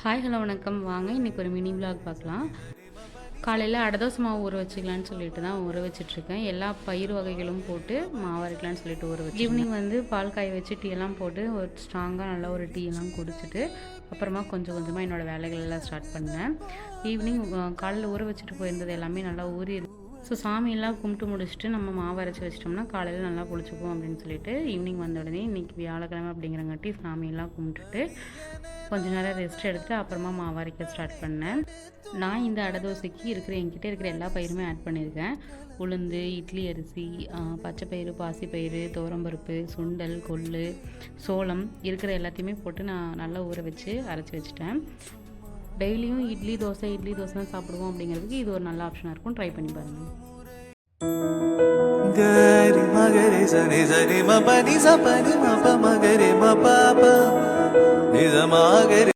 Hi hello வணக்கம். வாங்க இன்றைக்கி ஒரு மினி விலாக் பார்க்கலாம். காலையில் அடை தோசை மாவு ஊற வச்சுக்கலான்னு சொல்லிட்டு தான் ஊற வச்சிட்ருக்கேன். எல்லா பயிர் வகைகளும் போட்டு மாவு அரைக்கலான்னு சொல்லிட்டு ஊற வச்சு ஈவினிங் வந்து பால் காய வச்சு டீயெல்லாம் போட்டு ஒரு ஸ்ட்ராங்காக நல்லா ஒரு டீயெல்லாம் குடிச்சிட்டு அப்புறமா கொஞ்சம் கொஞ்சமாக என்னோடய வேலைகள் எல்லாம் ஸ்டார்ட் பண்ணேன். ஈவினிங் காலையில் ஊற வச்சுட்டு போயிருந்தது எல்லாமே நல்லா ஊறி. ஸோ சாமியெல்லாம் கும்பிட்டு முடிச்சுட்டு நம்ம மாவு அரைச்சி வச்சிட்டோம்னா காலையில் நல்லா புளிச்சுப்போம் அப்படின்னு சொல்லிட்டு ஈவினிங் வந்த உடனே இன்றைக்கி வியாழக்கிழமை அப்படிங்கிறங்காட்டி சாமியெல்லாம் கும்பிட்டுட்டு கொஞ்ச நேரம் ரெஸ்ட் எடுத்துட்டு அப்புறமா மாவு அரைக்க ஸ்டார்ட் பண்ணேன். நான் இந்த அடை தோசைக்கு என்கிட்ட இருக்கிற எல்லா பயிருமே ஆட் பண்ணியிருக்கேன். உளுந்து, இட்லி அரிசி, பச்சைப்பயிறு, பாசிப்பயிறு, துவரம்பருப்பு, சுண்டல், கொள்ளு, சோளம் இருக்கிற எல்லாத்தையுமே போட்டு நான் நல்லா ஊற வச்சு அரைச்சி வச்சுட்டேன். டெய்லியும் இட்லி தோசை தான் சாப்பிடுவோம் அப்படிங்கிறதுக்கு இது ஒரு நல்ல ஆப்ஷனாக இருக்கும். ட்ரை பண்ணி பாருங்கள். गरि मगरे सनि सनि म पनि स पनि म प मगरे म प प नि द मगरे